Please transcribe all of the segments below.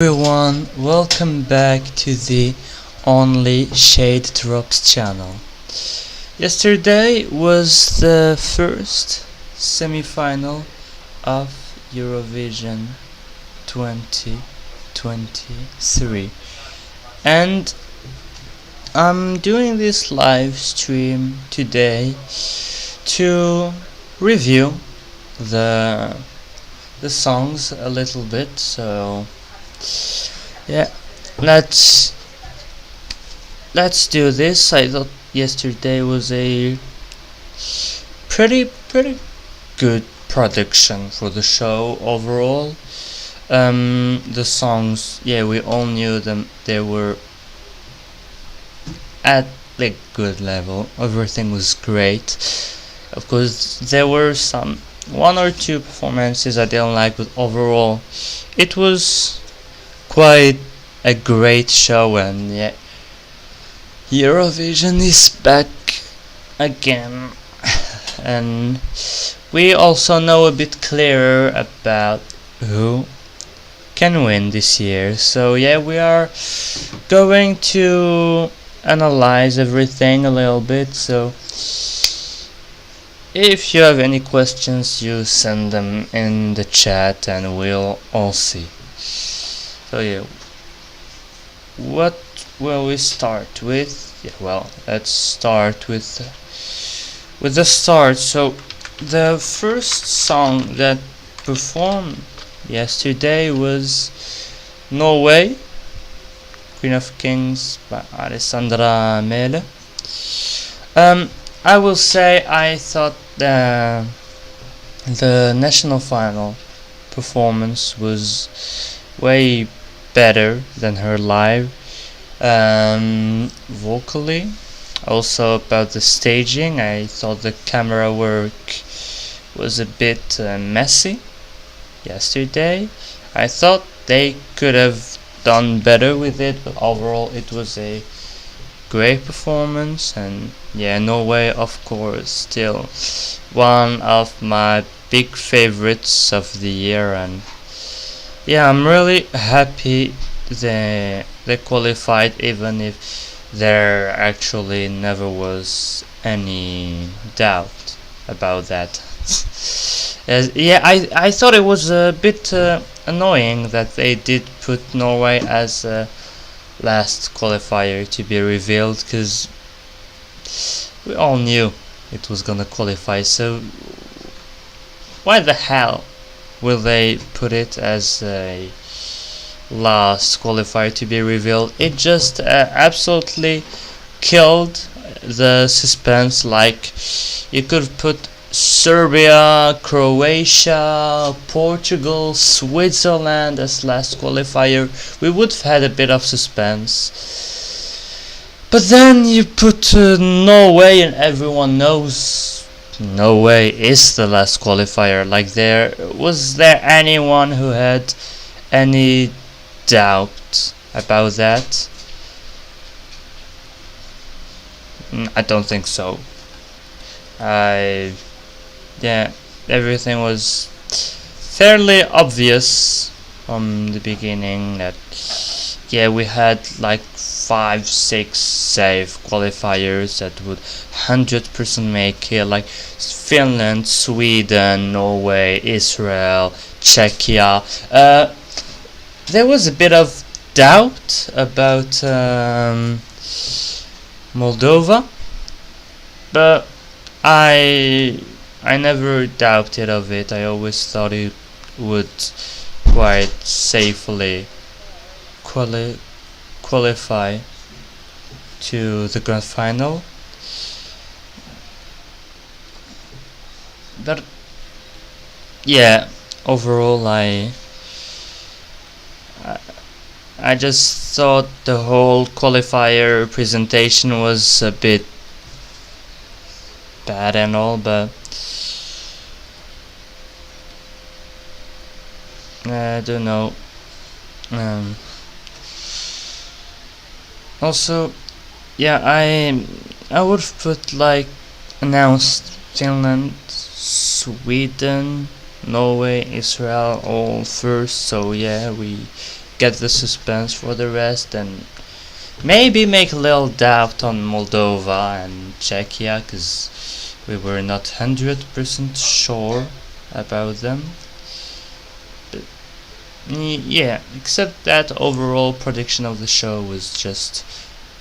Everyone, welcome back to the Only Shade Drops channel. Yesterday was the first semi-final of Eurovision 2023, and I'm doing this live stream today to review the songs a little bit. So yeah, let's do this. I thought yesterday was a pretty good production for the show overall. The songs, yeah, we all knew them. They were at like good level. Everything was great. Of course, there were one or two performances I didn't like, but overall, it was quite a great show. And yeah, Eurovision is back again, and we also know a bit clearer about who can win this year. So yeah, we are going to analyze everything a little bit. So if you have any questions, you send them in the chat and we'll all see. So yeah, what will we start with? Yeah, well, let's start with the start. So the first song that performed yesterday was Norway, Queen of Kings by Alessandra Mele. I will say I thought the national final performance was way better than her live, vocally. Also about the staging, I thought the camera work was a bit messy yesterday. I thought they could have done better with it, but overall it was a great performance. And yeah, Norway, of course, still one of my big favorites of the year. And yeah, I'm really happy they qualified, even if there actually never was any doubt about that. Yeah, I thought it was a bit annoying that they did put Norway as last qualifier to be revealed, because we all knew it was gonna qualify. So why the hell will they put it as a last qualifier to be revealed? It just absolutely killed the suspense. Like, you could put Serbia, Croatia, Portugal, Switzerland as last qualifier. We would have had a bit of suspense. But then you put Norway, and everyone knows Norway is the last qualifier. Like, was there anyone who had any doubt about that? I don't think so. Yeah, everything was fairly obvious from the beginning that yeah, we had like 5-6 safe qualifiers that would 100% make it, like Finland, Sweden, Norway, Israel, Czechia. There was a bit of doubt about Moldova, but I never doubted of it. I always thought it would quite safely qualify to the grand final. But yeah, overall I just thought the whole qualifier presentation was a bit bad and all, but I don't know. Also, yeah, I would have put like announced Finland, Sweden, Norway, Israel all first. So yeah, we get the suspense for the rest, and maybe make a little doubt on Moldova and Czechia, because we were not 100% sure about them. But yeah, except that overall prediction of the show was just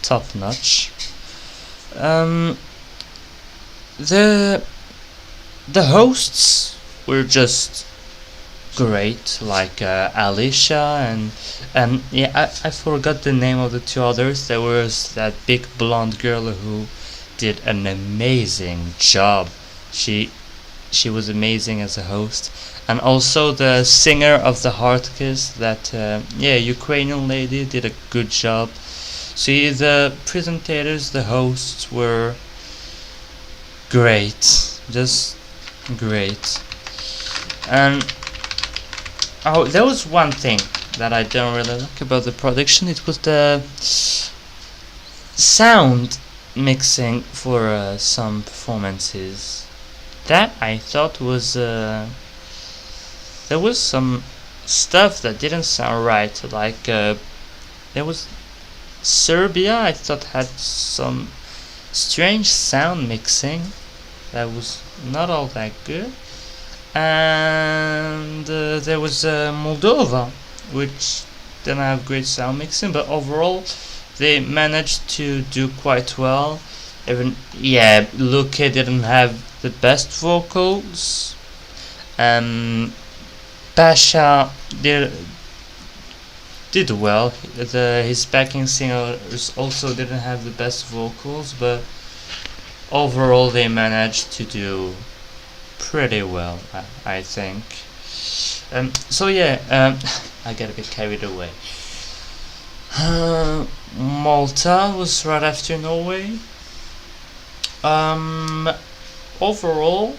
top notch. The hosts were just great, like Alicia and yeah, I forgot the name of the two others. There was that big blonde girl who did an amazing job. She was amazing as a host, and also the singer of the Heart Kiss, that Ukrainian lady, did a good job. See, the presentators, the hosts were great, just great. And there was one thing that I don't really like about the production. It was the sound mixing for some performances. That I thought was there was some stuff that didn't sound right. Like there was Serbia, I thought, had some strange sound mixing that was not all that good. And there was Moldova, which didn't have great sound mixing, but overall they managed to do quite well. Even Luke didn't have the best vocals. Pasha did well. His backing singers also didn't have the best vocals, but overall they managed to do pretty well, I think. I got a bit carried away. Malta was right after Norway. Overall,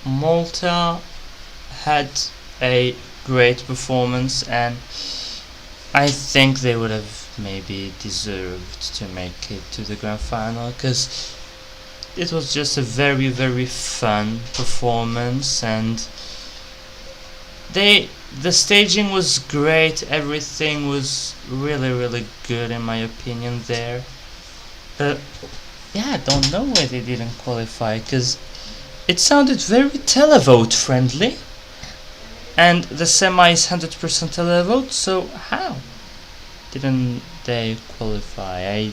Malta had a great performance, and I think they would have maybe deserved to make it to the grand final, because it was just a very, very fun performance, and the staging was great. Everything was really, really good in my opinion there. But yeah, I don't know why they didn't qualify, because it sounded very televote friendly, and the semi is 100% televote, so how didn't they qualify?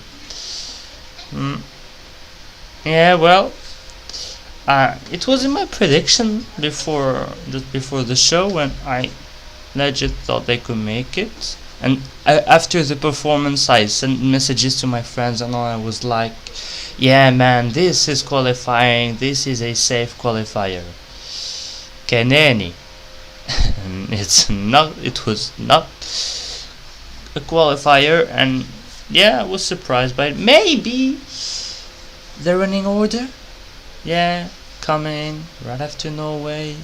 It was in my prediction before the show, when I legit thought they could make it. And after the performance, I sent messages to my friends and all. I was like, "Yeah, man, this is qualifying. This is a safe qualifier." Keneni, it's not. It was not a qualifier, and yeah, I was surprised by it. Maybe the running order, coming right after Norway.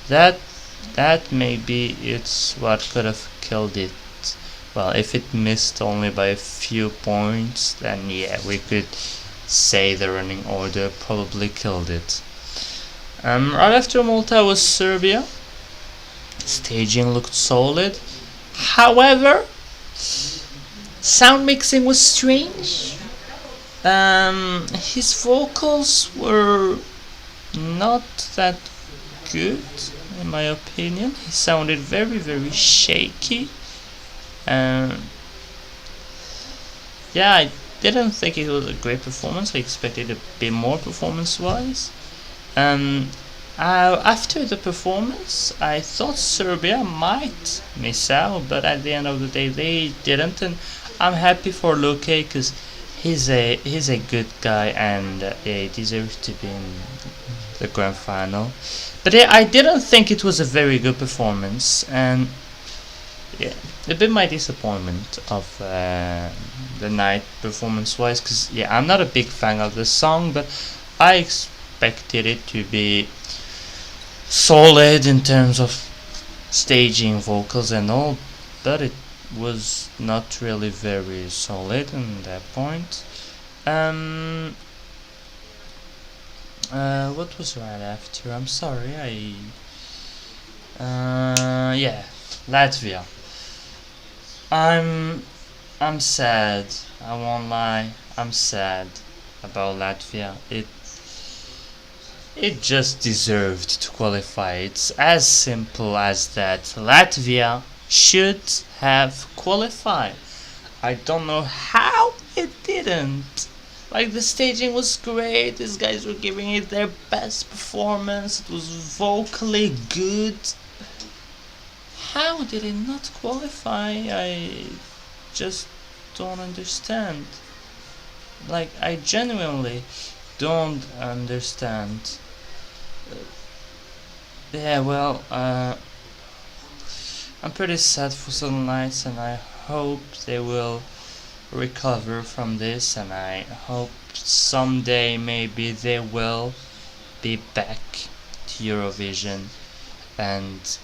That maybe it's what could have killed it. Well, if it missed only by a few points, then yeah, we could say the running order probably killed it. Right after Malta was Serbia. Staging looked solid. However, sound mixing was strange. His vocals were not that good, in my opinion. He sounded very, very shaky. I didn't think it was a great performance. I expected a bit more performance-wise. After the performance, I thought Serbia might miss out, but at the end of the day, they didn't, and I'm happy for Luke, because he's a good guy, and he deserves to be in the grand final. But I didn't think it was a very good performance, and a bit my disappointment of the night performance-wise, because I'm not a big fan of the song, but I expected it to be solid in terms of staging, vocals and all, but it was not really very solid in that point. What was right after? I'm sorry, Latvia. I'm I'm sad. I won't lie. I'm sad about Latvia. It just deserved to qualify. It's as simple as that. Latvia should have qualified. I don't know how it didn't. Like, the staging was great, these guys were giving it their best performance, it was vocally good. How did it not qualify? I just don't understand. Like, I genuinely don't understand. Yeah, well, I'm pretty sad for Southern Lights, and I hope they will recover from this, and I hope someday maybe they will be back to Eurovision and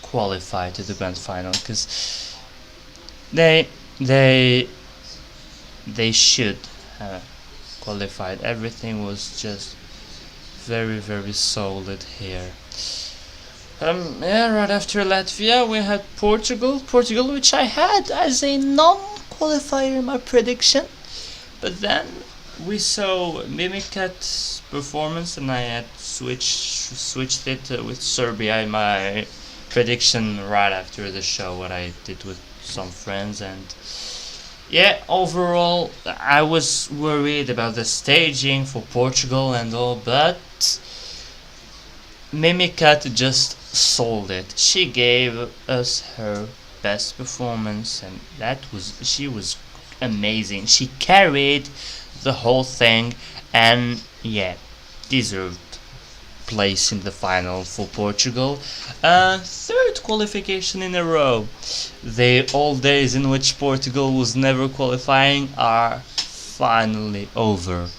qualify to the grand final, because they they they should have qualified. Everything was just very solid here. Yeah, right after Latvia we had Portugal, which I had as a non-qualifier in my prediction, but then we saw Mimikat's performance, and I had switched it with Serbia in my prediction right after the show, what I did with some friends. And yeah, overall I was worried about the staging for Portugal and all, but Mimikat just sold it. She gave us her best performance, and she was amazing. She carried the whole thing, and yeah, deserved place in the final for Portugal. Third qualification in a row. The old days in which Portugal was never qualifying are finally over.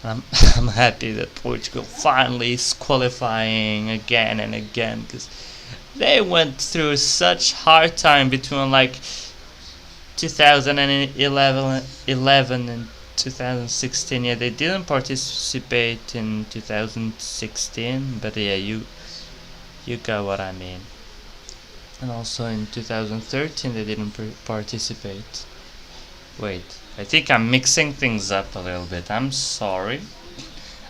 I'm happy that Portugal finally is qualifying again and again, because they went through such hard time between like 2011 and 2016. Yeah, they didn't participate in 2016, but yeah, you got what I mean. And also in 2013 they didn't participate. Wait, I think I'm mixing things up a little bit. I'm sorry.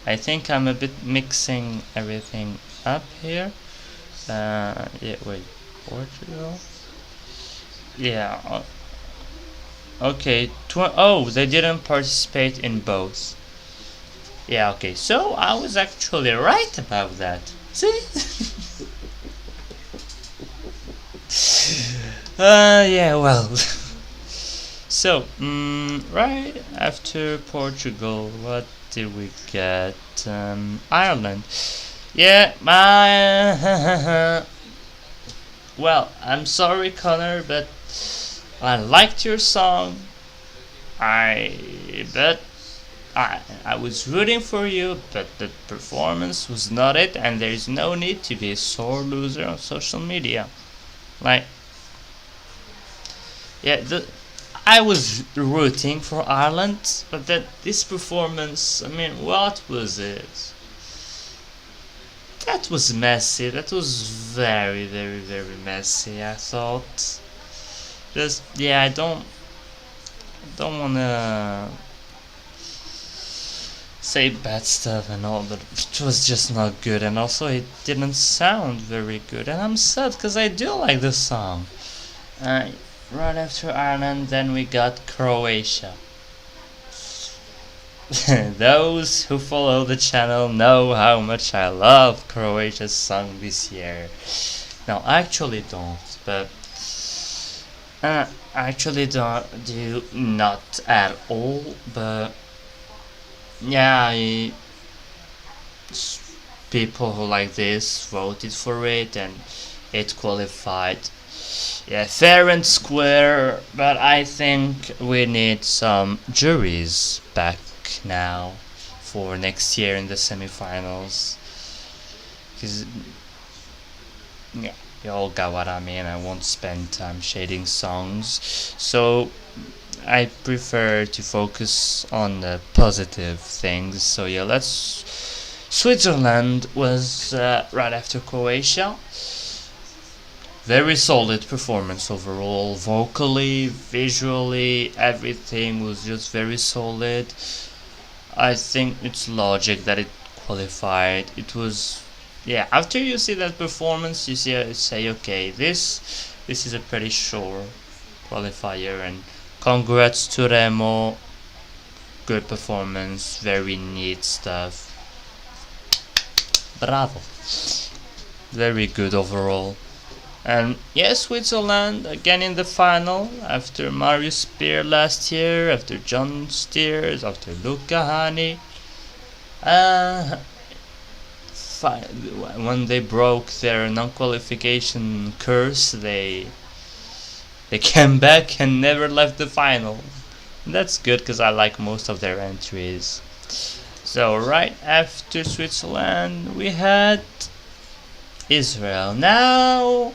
I think I'm a bit mixing everything up here. Yeah, wait. Portugal? Yeah. Okay. Oh, they didn't participate in both. Yeah, okay. So I was actually right about that. See? Yeah, well. So, right after Portugal, what did we get? Ireland. Yeah, well, I'm sorry, Connor, but I liked your song. But I was rooting for you, but the performance was not it, and there's no need to be a sore loser on social media. Like, yeah, I was rooting for Ireland, but this performance, I mean, what was it? That was messy. That was very messy. I thought. Just, yeah, I don't wanna say bad stuff and all, but it was just not good, and also it didn't sound very good, and I'm sad because I do like the song. Right after Ireland, then we got Croatia. Those who follow the channel know how much I love Croatia's song this year. No, I actually don't, but actually do not at all, but yeah, people who like this voted for it, and it qualified. Yeah, fair and square, but I think we need some juries back now for next year in the semifinals. Because, yeah, you all got what I mean. I won't spend time shading songs, so I prefer to focus on the positive things. So yeah, Switzerland was right after Croatia. Very solid performance overall, vocally, visually, everything was just very solid. I think it's logic that it qualified. It was, yeah. After you see that performance, you say, okay, this is a pretty sure qualifier, and congrats to Remo. Good performance, very neat stuff. Bravo, very good overall. And yes, Switzerland again in the final after Mario Spear last year, after John Steers, after Luca Hani. When they broke their non-qualification curse, they came back and never left the final. That's good because I like most of their entries. So right after Switzerland, we had Israel. Now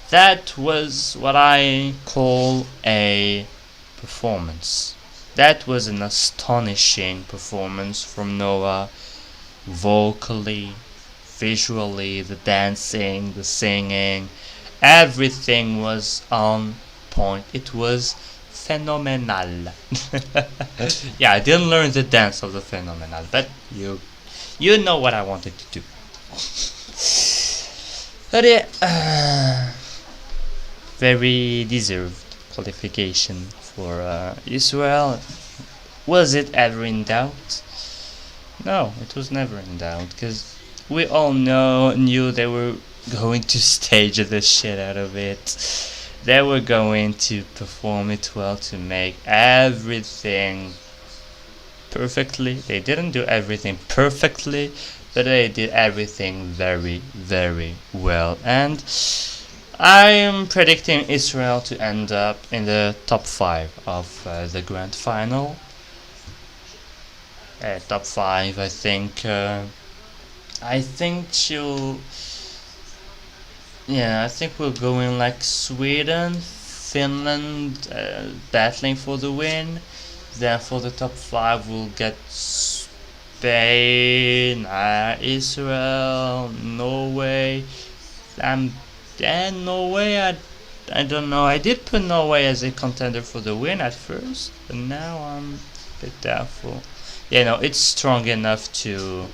that was what I call a performance. That was an astonishing performance from Noah, vocally, visually, the dancing, the singing, everything was on point. It was phenomenal. Yeah, I didn't learn the dance of the phenomenal, but you know what I wanted to do. But yeah, very deserved qualification for Israel. Was it ever in doubt? No, it was never in doubt, because we all knew they were going to stage the shit out of it. They were going to perform it well, to make everything perfectly. They didn't do everything perfectly, but they did everything very, very well. And I am predicting Israel to end up in the top 5 of the grand final. Top 5, I think. I think she'll. Yeah, I think we'll go in like Sweden, Finland, battling for the win. Then for the top 5, we'll get Spain, Israel, Norway. Norway, I don't know. I did put Norway as a contender for the win at first, but now I'm a bit doubtful. Yeah, no, it's strong enough to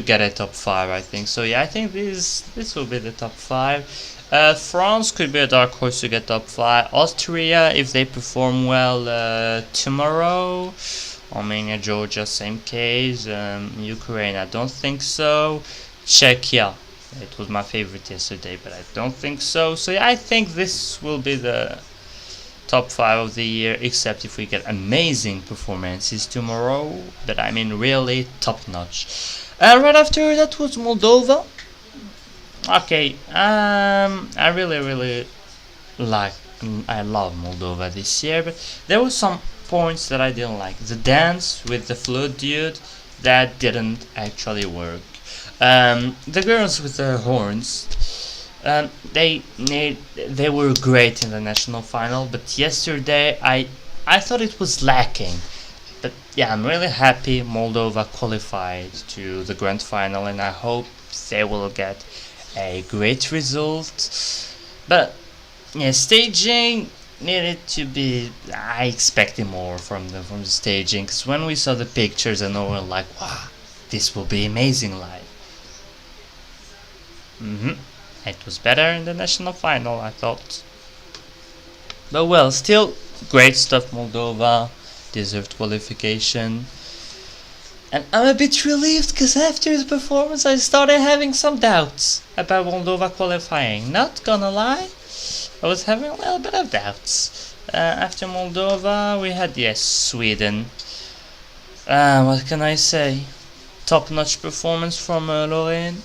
get a top 5, I think. So yeah, I think this will be the top 5. France could be a dark horse to get top 5. Austria, if they perform well tomorrow. Armenia, Georgia, same case. Ukraine, I don't think so. Czechia, it was my favorite yesterday, but I don't think so. So yeah, I think this will be the top 5 of the year, except if we get amazing performances tomorrow. But I mean really top notch. Right after that was Moldova. Okay, I really I love Moldova this year, but there were some points that I didn't like. The dance with the flute dude, that didn't actually work. The girls with the horns, they were great in the national final, but yesterday I thought it was lacking. But yeah, I'm really happy Moldova qualified to the grand final, and I hope they will get a great result. But yeah, staging needed to be. I expected more from the staging, because when we saw the pictures, and we were like, wow, this will be amazing live. It was better in the national final, I thought. But well, still great stuff, Moldova. Deserved qualification. And I'm a bit relieved, because after the performance I started having some doubts about Moldova qualifying. Not gonna lie, I was having a little bit of doubts. After Moldova we had, yes, Sweden. What can I say? Top-notch performance from Lorraine.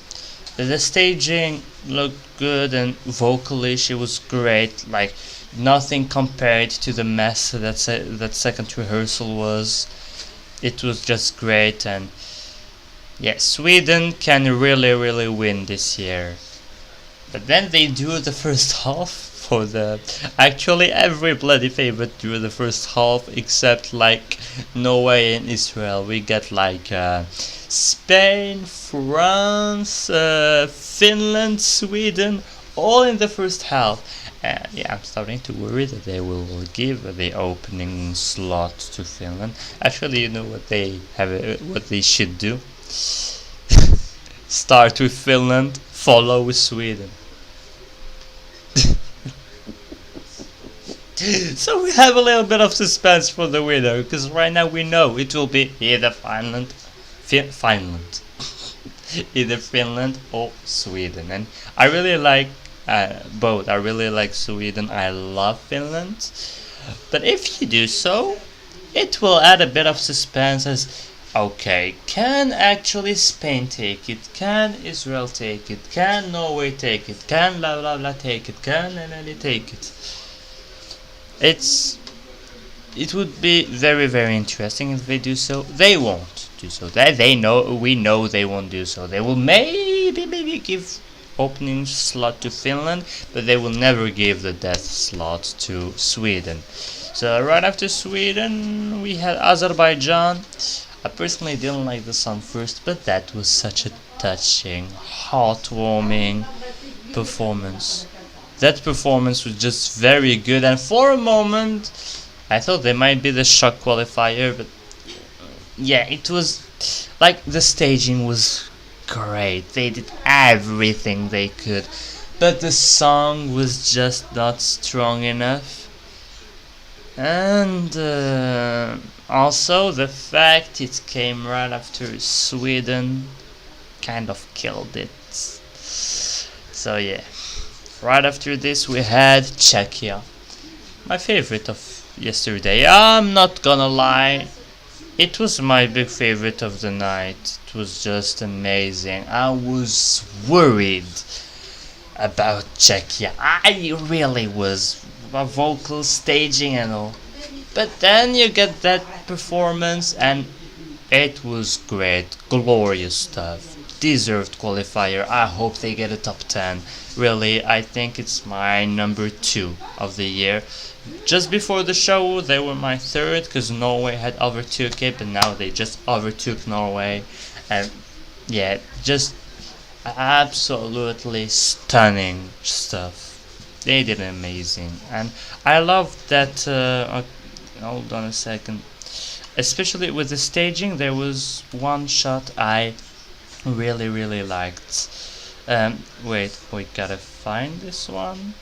The staging looked good, and vocally she was great. Like, nothing compared to the mess that second rehearsal was. It was just great, and yeah, Sweden can really win this year. But then they do the first half for the. Actually, every bloody favorite drew the first half except like Norway and Israel. We get like Spain, France, Finland, Sweden, all in the first half. Yeah, I'm starting to worry that they will give the opening slot to Finland. Actually, you know what they have, what they should do. Start with Finland, follow with Sweden. So we have a little bit of suspense for the winner, because right now we know it will be either Finland, either Finland or Sweden. And I really like both. I really like Sweden. I love Finland. But if you do so, it will add a bit of suspense as, okay, can actually Spain take it? Can Israel take it? Can Norway take it? Can blah blah blah take it? Can Italy take it? It would be very very interesting if they do so. They won't do so. They know, we know they won't do so. They will maybe give opening slot to Finland, but they will never give the death slot to Sweden. So right after Sweden we had Azerbaijan. I personally didn't like the song first, but that was such a touching, heartwarming performance. That performance was just very good, and for a moment I thought they might be the shock qualifier, but yeah, it was like the staging was great. They did everything they could, but the song was just not strong enough. And also the fact it came right after Sweden kind of killed it. So yeah, right after this we had Czechia, my favorite of yesterday. I'm not gonna lie, it was my big favorite of the night. It was just amazing. I was worried about Czechia. I really was. Vocal staging and all. But then you get that performance and it was great. Glorious stuff. Deserved qualifier. I hope they get a top 10. Really, I think it's my number 2 of the year. Just before the show, they were my third because Norway had overtook it, but now they just overtook Norway. And yeah, just absolutely stunning stuff. They did amazing, and I love that. Hold on a second. Especially with the staging, there was one shot I really liked. Wait, we gotta find this one.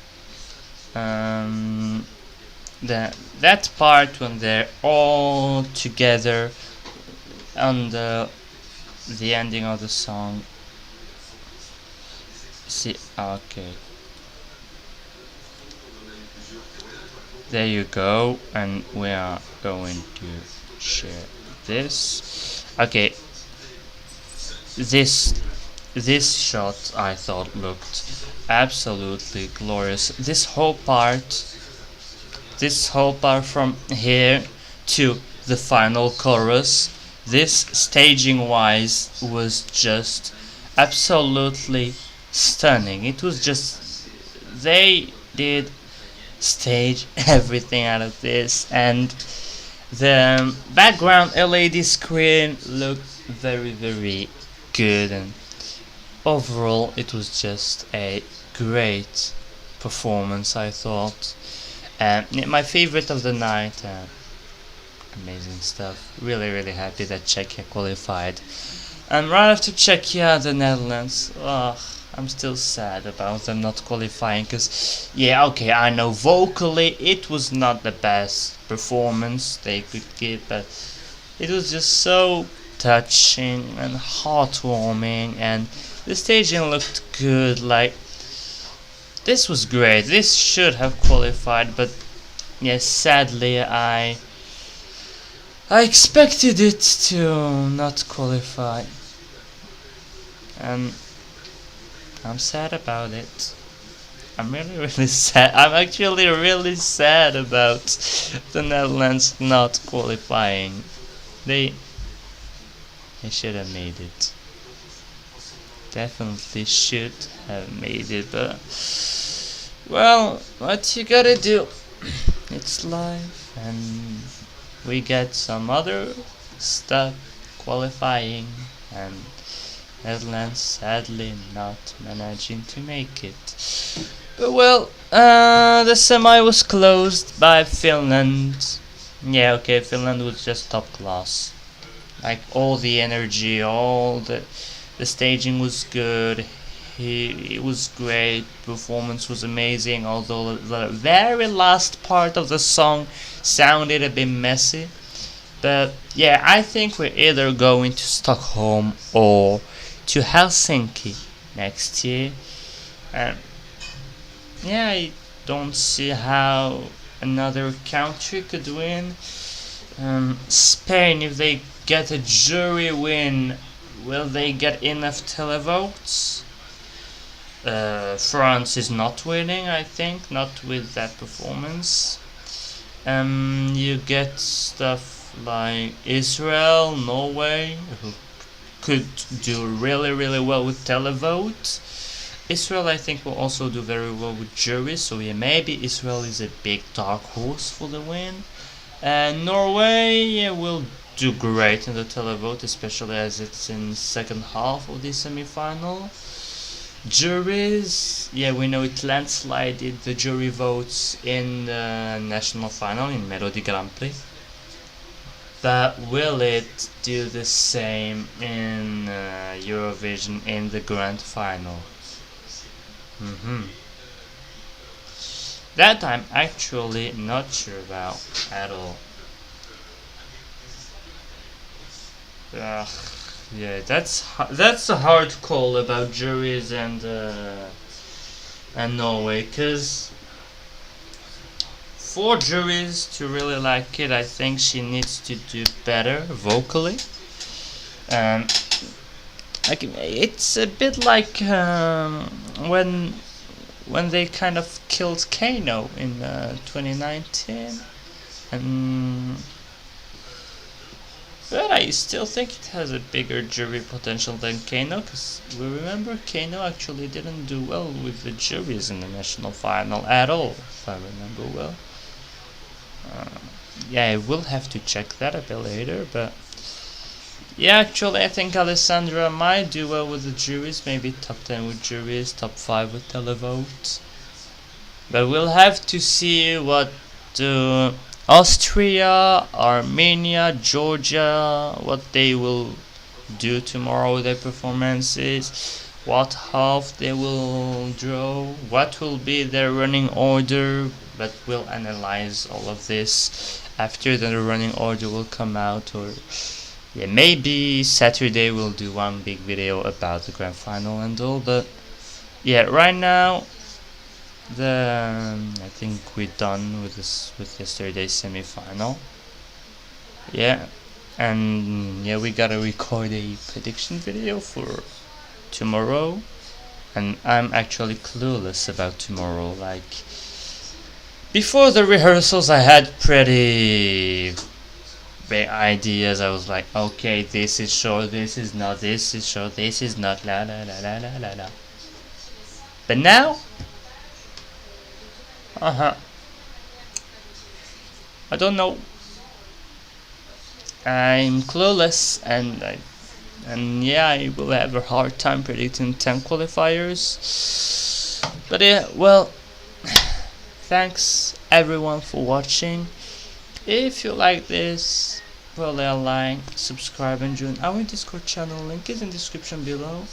That part when they're all together on the ending of the song. See, okay. There you go, and we are going to share this. Okay, this shot I thought looked absolutely glorious. This whole part from here to the final chorus, this staging wise was just absolutely stunning. It was just, they did stage everything out of this, and the background LED screen looked very good, and overall it was just a great performance, I thought. And my favorite of the night. Amazing stuff. Really happy that Czechia qualified. And right after Czechia, the Netherlands. Ugh, I'm still sad about them not qualifying, because yeah, okay, I know vocally it was not the best performance they could give, but it was just so touching and heartwarming, and the staging looked good. Like, this was great. This should have qualified, but yes, sadly I expected it to not qualify, and I'm sad about it. I'm really sad. I'm actually really sad about the Netherlands not qualifying. They should have made it. Definitely should have made it, but well, what you gotta do? It's life, and we get some other stuff qualifying, and Netherlands sadly not managing to make it. But well, the semi was closed by Finland. Yeah, okay, Finland was just top class. Like all the energy, all the staging was good. It was great. Performance was amazing. Although the very last part of the song sounded a bit messy. But yeah, I think we're either going to Stockholm or to Helsinki next year. And yeah, I don't see how another country could win. Spain, if they get a jury win, will they get enough televotes? France is not winning, I think, not with that performance. You get stuff like Israel, Norway, who could do really well with televote. Israel, I think, will also do very well with juries, so yeah, maybe Israel is a big dark horse for the win. And Norway will do great in the televote, especially as it's in second half of the semi-final. Juries, yeah, we know it landslided the jury votes in the national final in Melodi Grand Prix. But will it do the same in Eurovision in the grand final? That I'm actually not sure about at all. Yeah, that's a hard call about juries and Norway, cause for juries to really like it, I think she needs to do better vocally. Like it's a bit like when they kind of killed Kano in 2019, and but I still think it has a bigger jury potential than Kano, because we remember Kano actually didn't do well with the juries in the national final at all, if I remember well. Yeah, I will have to check that a bit later, but yeah, actually I think Alessandra might do well with the juries, maybe top 10 with juries, top 5 with televote. But we'll have to see what Austria, Armenia, Georgia, what they will do tomorrow with their performances, what half they will draw, what will be their running order, but we'll analyze all of this after the running order will come out, or yeah, maybe Saturday we'll do one big video about the grand final and all, but yeah, right now I think we're done with yesterday's semi-final. Yeah, and yeah, we gotta record a prediction video for tomorrow, and I'm actually clueless about tomorrow. Like before the rehearsals, I had pretty big ideas. I was like, okay, this is sure, this is not, this is sure, this is not, la la la la la la la. But now, I don't know. I'm clueless, and yeah, I will have a hard time predicting 10 qualifiers. But yeah, well, thanks everyone for watching. If you like this, well, like, subscribe and join our Discord channel. Link is in the description below.